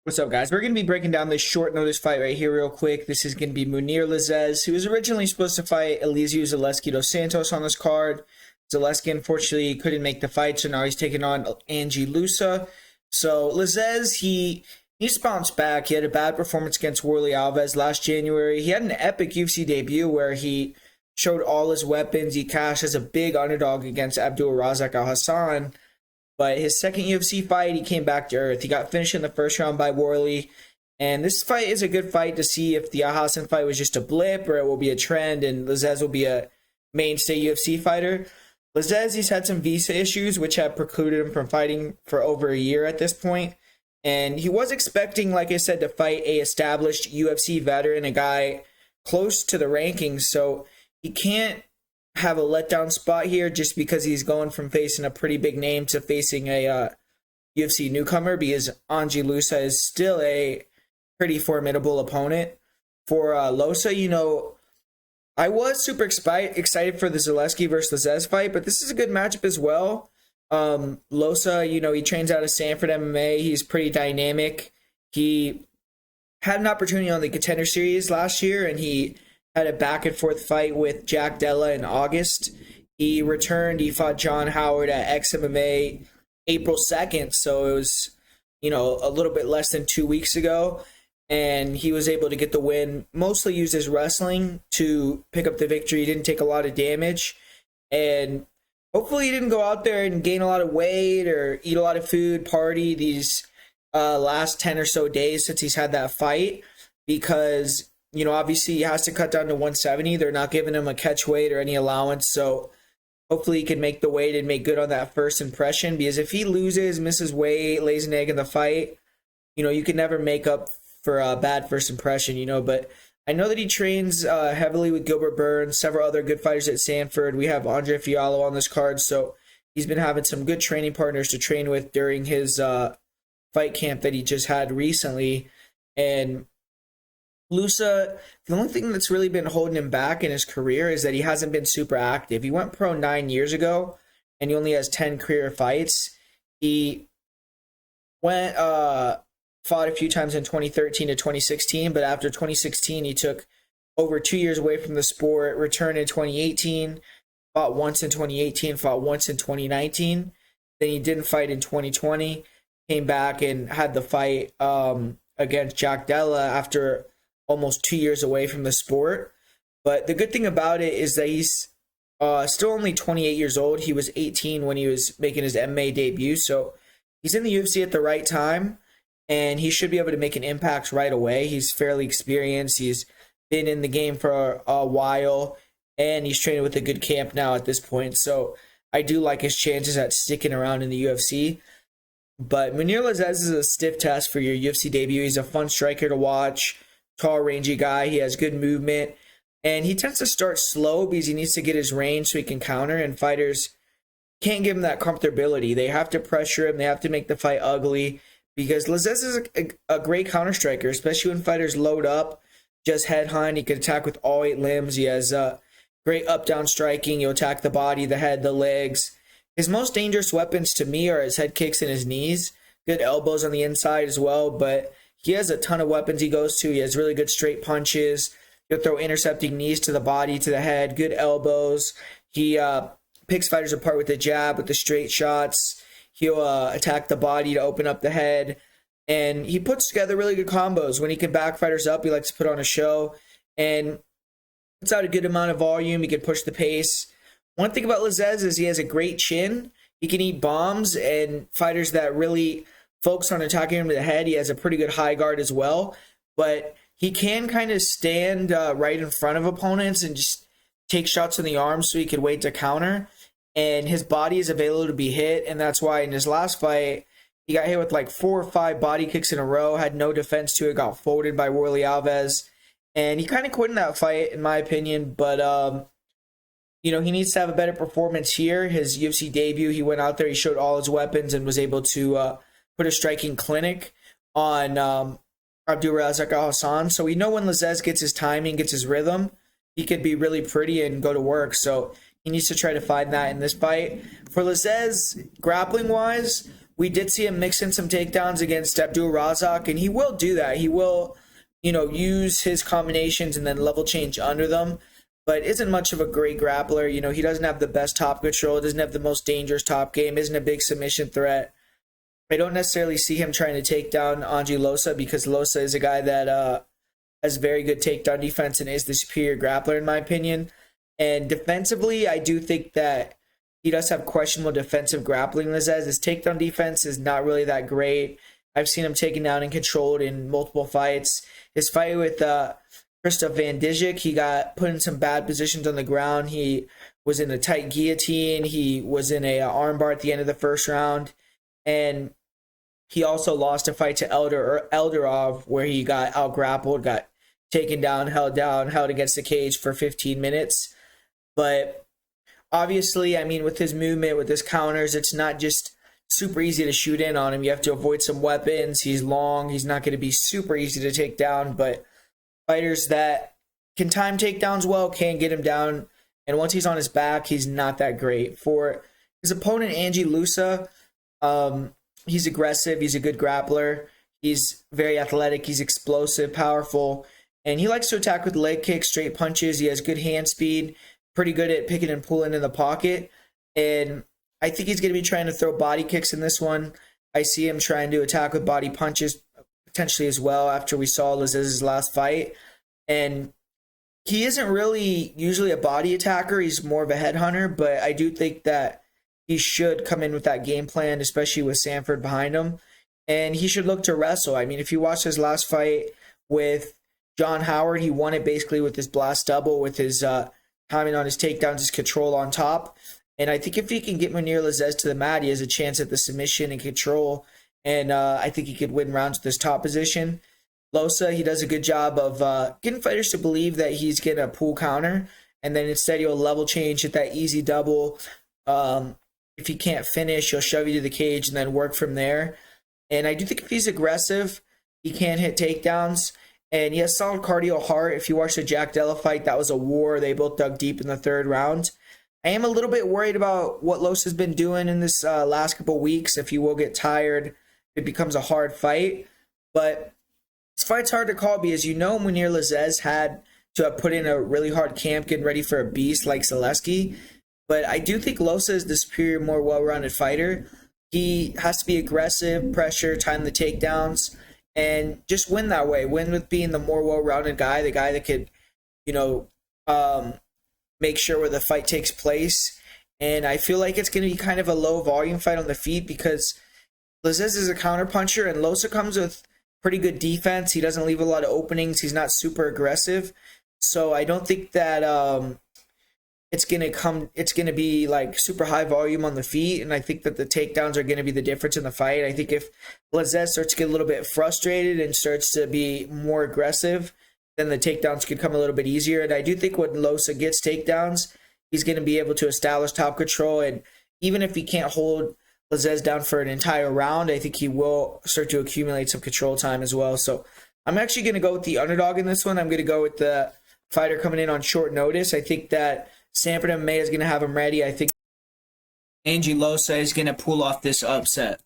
What's up, guys? We're going to be breaking down this short notice fight right here real quick. This is going to be Mounir Lazzez, who was originally supposed to fight Elizeu Zaleski dos Santos on this card. Zaleski, unfortunately, couldn't make the fight, so now he's taking on Ange Loosa. So Lazzez, he needs to bounce back. He had a bad performance against Mounir Lazzez last January. He had an epic UFC debut where he showed all his weapons. He cashed as a big underdog against Abdul Razak Al Hassan. But his second UFC fight, he came back to earth. He got finished in the first round by Worley. And this fight is a good fight to see if the Al Hassan fight was just a blip or it will be a trend and Lazzez will be a mainstay UFC fighter. Lazzez, he's had some visa issues, which have precluded him from fighting for over a year at this point. And he was expecting, like I said, to fight a established UFC veteran, a guy close to the rankings. So he can't have a letdown spot here just because he's going from facing a pretty big name to facing a UFC newcomer, because Ange Loosa is still a pretty formidable opponent. For Losa, I was super excited for the Zaleski versus Lazzez fight, but this is a good matchup as well. Losa, he trains out of Sanford MMA. He's pretty dynamic. He had an opportunity on the Contender Series last year, and he had a back and forth fight with Jack Della in August. He returned. He fought John Howard at XMMA April 2nd. So it was, a little bit less than 2 weeks ago. And he was able to get the win, mostly used his wrestling to pick up the victory. He didn't take a lot of damage. And hopefully he didn't go out there and gain a lot of weight or eat a lot of food, party these last 10 or so days since he's had that fight. Because obviously he has to cut down to 170. They're not giving him a catch weight or any allowance. So hopefully he can make the weight and make good on that first impression. Because if he loses, misses weight, lays an egg in the fight, you can never make up for a bad first impression, But I know that he trains heavily with Gilbert Burns, several other good fighters at Sanford. We have Andre Fiallo on this card. So he's been having some good training partners to train with during his fight camp that he just had recently. And Loosa, the only thing that's really been holding him back in his career is that he hasn't been super active. He went pro 9 years ago, and he only has 10 career fights. He went fought a few times in 2013 to 2016, but after 2016, he took over 2 years away from the sport, returned in 2018, fought once in 2018, fought once in 2019. Then he didn't fight in 2020, came back and had the fight against Jack Della after almost 2 years away from the sport. But the good thing about it is that he's still only 28 years old. He was 18 when he was making his MMA debut. So he's in the UFC at the right time, and he should be able to make an impact right away. He's fairly experienced. He's been in the game for a while, and he's training with a good camp now at this point. So I do like his chances at sticking around in the UFC. But Mounir Lazzez is a stiff test for your UFC debut. He's a fun striker to watch. Tall, rangy guy. He has good movement. And he tends to start slow because he needs to get his range so he can counter. And fighters can't give him that comfortability. They have to pressure him. They have to make the fight ugly. Because Lazzez is a great counter striker, especially when fighters load up, just head hunt. He can attack with all 8 limbs. He has great up-down striking. He'll attack the body, the head, the legs. His most dangerous weapons to me are his head kicks and his knees. Good elbows on the inside as well, but he has a ton of weapons he goes to. He has really good straight punches. He'll throw intercepting knees to the body, to the head, good elbows. He picks fighters apart with the jab, with the straight shots. He'll attack the body to open up the head. And he puts together really good combos. When he can back fighters up, he likes to put on a show. And puts out a good amount of volume. He can push the pace. One thing about Lazzez is he has a great chin. He can eat bombs, and fighters that really focus on attacking him to the head, he has a pretty good high guard as well. But he can kind of stand right in front of opponents and just take shots in the arms so he can wait to counter. And his body is available to be hit, and that's why in his last fight, he got hit with like 4 or 5 body kicks in a row, had no defense to it, got folded by Mounir Lazzez. And he kind of quit in that fight, in my opinion, but he needs to have a better performance here. His UFC debut, he went out there, he showed all his weapons and was able to put a striking clinic on Abdul Razak Al Hassan. So we know when Lazzez gets his timing, gets his rhythm, he could be really pretty and go to work. So he needs to try to find that in this fight. For Lazzez, grappling-wise, we did see him mix in some takedowns against Abdul Razak, and he will do that. He will, use his combinations and then level change under them, but isn't much of a great grappler. He doesn't have the best top control, doesn't have the most dangerous top game, isn't a big submission threat. I don't necessarily see him trying to take down Ange Loosa because Loosa is a guy that has very good takedown defense and is the superior grappler in my opinion. And defensively, I do think that he does have questionable defensive grappling, Lazzez. His takedown defense is not really that great. I've seen him taken down and controlled in multiple fights. His fight with Christoph Van Dijk, he got put in some bad positions on the ground. He was in a tight guillotine. He was in a armbar at the end of the first round. And he also lost a fight to Eldarov where he got out-grappled, got taken down, held against the cage for 15 minutes. But obviously, with his movement, with his counters, it's not just super easy to shoot in on him. You have to avoid some weapons. He's long. He's not going to be super easy to take down, but fighters that can time takedowns well can get him down. And once he's on his back, he's not that great. For his opponent, Ange Loosa, he's aggressive. He's a good grappler. He's very athletic. He's explosive, powerful, and he likes to attack with leg kicks, straight punches. He has good hand speed, pretty good at picking and pulling in the pocket. And I think he's going to be trying to throw body kicks in this one. I see him trying to attack with body punches potentially as well after we saw Lazzez's last fight. And he isn't really usually a body attacker. He's more of a headhunter, but I do think that he should come in with that game plan, especially with Sanford behind him. And he should look to wrestle. If you watch his last fight with John Howard, he won it basically with his blast double, with his timing on his takedowns, his control on top. And I think if he can get Mounir Lazzez to the mat, he has a chance at the submission and control. And I think he could win rounds with his top position. Loosa, he does a good job of getting fighters to believe that he's going to pull counter. And then instead he'll level change, hit that easy double. If he can't finish, he'll shove you to the cage and then work from there. And I do think if he's aggressive, he can hit takedowns. And he has solid cardio heart. If you watch the Jack Della fight, that was a war. They both dug deep in the third round. I am a little bit worried about what Loosa's been doing in this last couple weeks. If he will get tired, it becomes a hard fight. But this fight's hard to call because Mounir Lazzez had to have put in a really hard camp getting ready for a beast like Zaleski. But I do think Loosa is the superior, more well-rounded fighter. He has to be aggressive, pressure, time the takedowns, and just win that way. Win with being the more well-rounded guy, the guy that could, make sure where the fight takes place. And I feel like it's going to be kind of a low-volume fight on the feet because Lazzez is a counterpuncher, and Loosa comes with pretty good defense. He doesn't leave a lot of openings. He's not super aggressive. So I don't think that it's gonna be like super high volume on the feet, and I think that the takedowns are gonna be the difference in the fight. I think if Lazzez starts to get a little bit frustrated and starts to be more aggressive, then the takedowns could come a little bit easier. And I do think when Loosa gets takedowns, he's gonna be able to establish top control, and even if he can't hold Lazzez down for an entire round, I think he will start to accumulate some control time as well. So I'm actually gonna go with the underdog in this one. I'm gonna go with the fighter coming in on short notice. I think that Sanford MMA is going to have him ready. I think Ange Loosa is going to pull off this upset.